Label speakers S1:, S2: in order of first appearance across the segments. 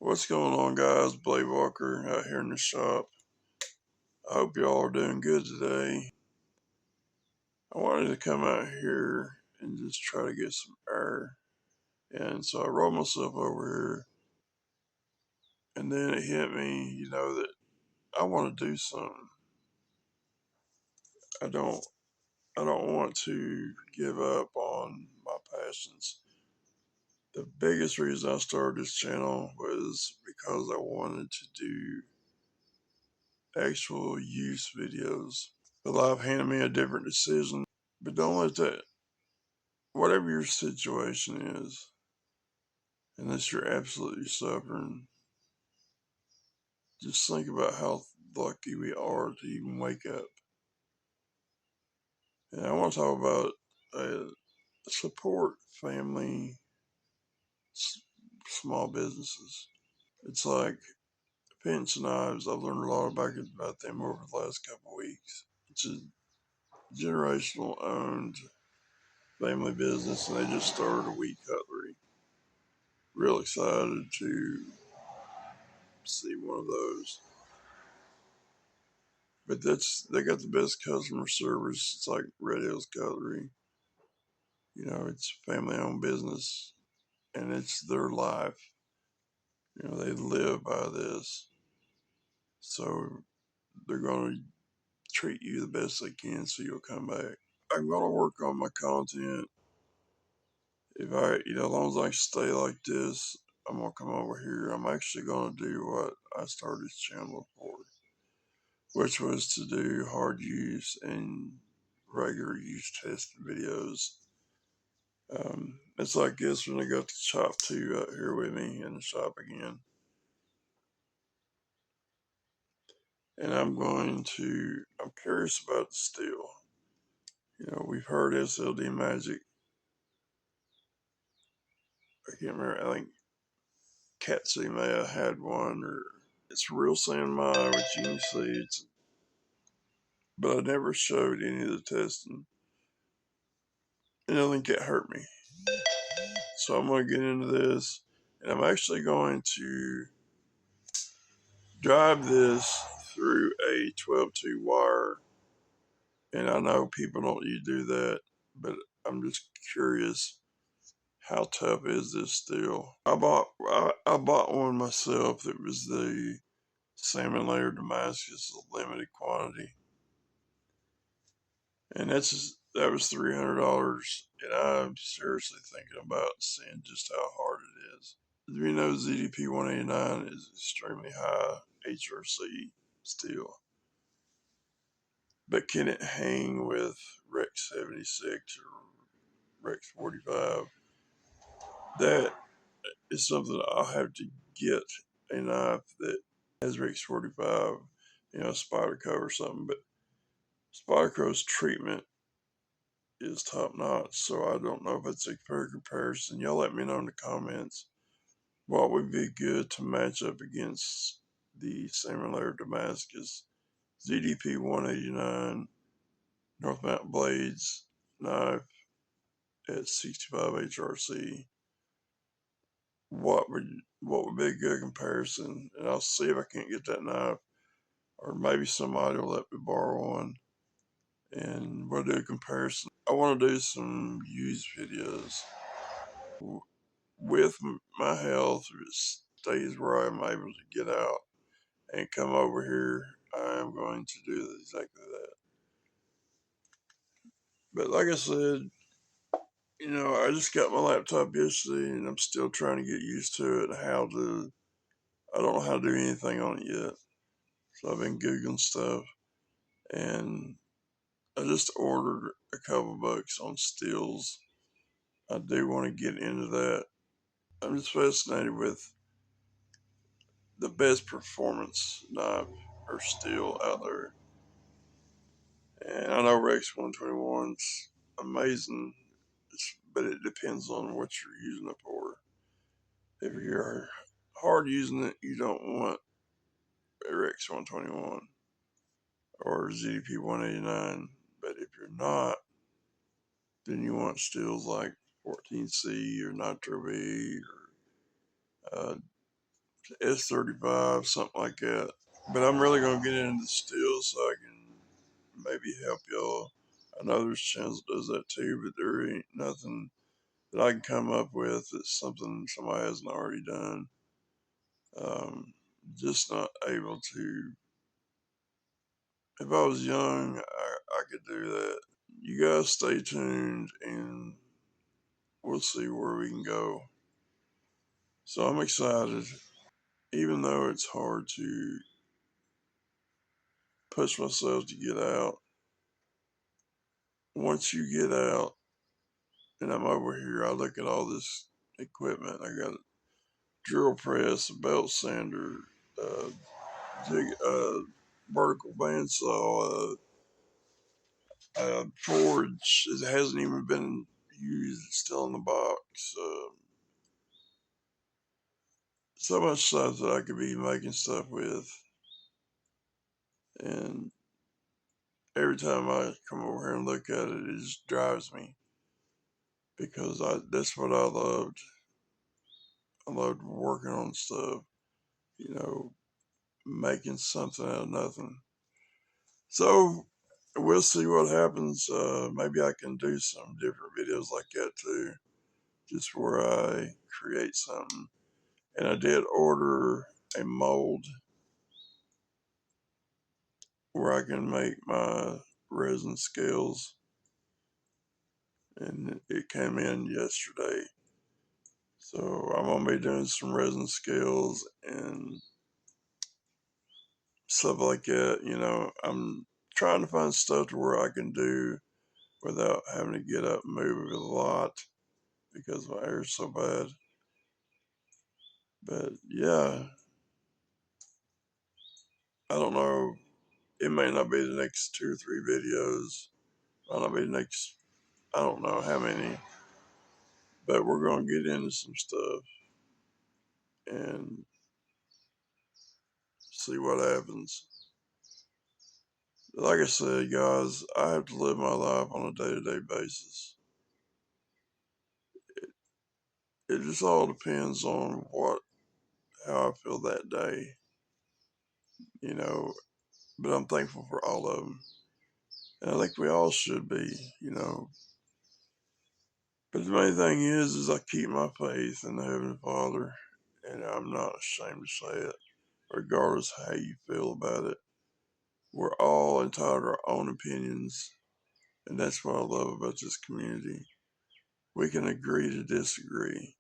S1: What's going on, guys? Blade Walker out here in the shop. I hope y'all are doing good today. I wanted to come out here and just try to get some air. And so I rolled myself over here, and then it hit me, that I want to do something. I don't I don't want to give up on my passions. The biggest reason I started this channel was because I wanted to do actual use videos. But life handed me a different decision. But don't let that, whatever your situation is, unless you're absolutely suffering, just think about how lucky we are to even wake up. And I want to talk about support family, small businesses. It's like Pinch Knives. I've learned a lot about them over the last couple of weeks. It's a generational owned family business, and they just started a wheat cutlery. Real excited to see one of those. But they got the best customer service. It's like Red Hills Cutlery. It's family owned business and it's their life. They live by this. So they're gonna treat you the best they can so you'll come back. I'm gonna work on my content. If as long as I stay like this, I'm gonna come over here. I'm actually gonna do what I started this channel for, which was to do hard use and regular use testing videos. It's like this when I got the Chop 2 out here with me in the shop again. And I'm curious about the steel. We've heard SLD Magic. I can't remember, I think Katsu may have had one, or it's Real San Mai with Genie Seeds. But I never showed any of the testing. And I think it hurt me. So I'm going to get into this. And I'm actually going to drive this through a 12-2 wire. And I know people don't usually do that, but I'm just curious, how tough is this steel? I bought one myself. It was the salmon layer Damascus, a limited quantity, and that was $300. And I'm seriously thinking about seeing just how hard it is. ZDP 189 is extremely high HRC steel. But can it hang with Rex 76 or Rex 45? That is something I'll have to get a knife that has Rex 45, Spyderco or something. But Spyderco's treatment is top notch, so I don't know if it's a fair comparison. Y'all let me know in the comments what would be good to match up against the salmon layer Damascus ZDP 189 North Mountain Blades knife at 65 HRC. What would be a good comparison? And I'll see if I can't get that knife, or maybe somebody will let me borrow one, and we'll do a comparison. I want to do some used videos. With my health, if it stays where I'm able to get out and come over here, I am going to do exactly that. But like I said, I just got my laptop yesterday, and I'm still trying to get used to it. I don't know how to do anything on it yet. So I've been Googling stuff, and I just ordered a couple bucks on steels. I do want to get into that. I'm just fascinated with the best performance knife or steel out there. And I know Rex 121's amazing, but it depends on what you're using it for. If you're hard using it, you don't want a Rex 121 or ZDP 189. But if you're not, then you want steels like 14C or Nitro V or S35, something like that. But I'm really gonna get into steel so I can maybe help y'all. I know there's channels that does that too, but there ain't nothing that I can come up with that's something somebody hasn't already done. Just not able to. If I was young, I could do that. You guys stay tuned and we'll see where we can go. So I'm excited, even though it's hard to push myself to get out. Once you get out, and I'm over here, I look at all this equipment. I got a drill press, a belt sander, uh, vertical bandsaw, forge. It hasn't even been used; it's still in the box. So much stuff that I could be making stuff with, and every time I come over here and look at it, it just drives me because that's what I loved. I loved working on stuff, you know, making something out of nothing. So we'll see what happens. Maybe I can do some different videos like that too, just where I create something. And I did order a mold where I can make my resin scales, and it came in yesterday. So I'm gonna be doing some resin scales and stuff like that. You know, I'm trying to find stuff to where I can do without having to get up and move a lot because my hair's so bad. But yeah, I don't know. It may not be the next 2 or 3 videos. Might not be the next, I don't know how many. But we're going to get into some stuff and see what happens. Like I said, guys, I have to live my life on a day-to-day basis. It just all depends on how I feel that day, you know. But I'm thankful for all of them. And I think we all should be, you know. But the main thing is I keep my faith in the Heavenly Father, and I'm not ashamed to say it, regardless of how you feel about it. We're all entitled to our own opinions, and that's what I love about this community. We can agree to disagree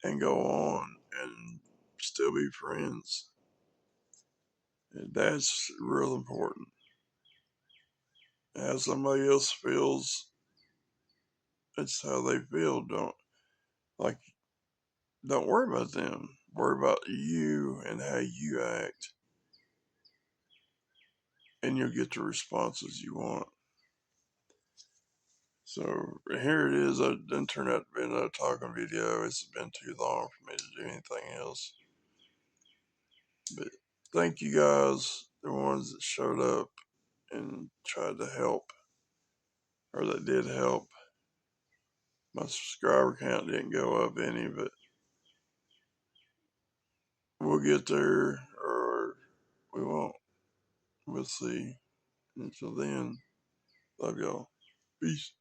S1: and go on and still be friends. And that's real important. How somebody else feels, it's how they feel. Like don't worry about them. Worry about you and how you act, and you'll get the responses you want. So here it is. It didn't turn out to be another talking video. It's been too long for me to do anything else. But thank you guys, the ones that showed up and tried to help, or that did help. My subscriber count didn't go up any, but we'll get there, or we won't. We'll see. Until then, love y'all. Peace.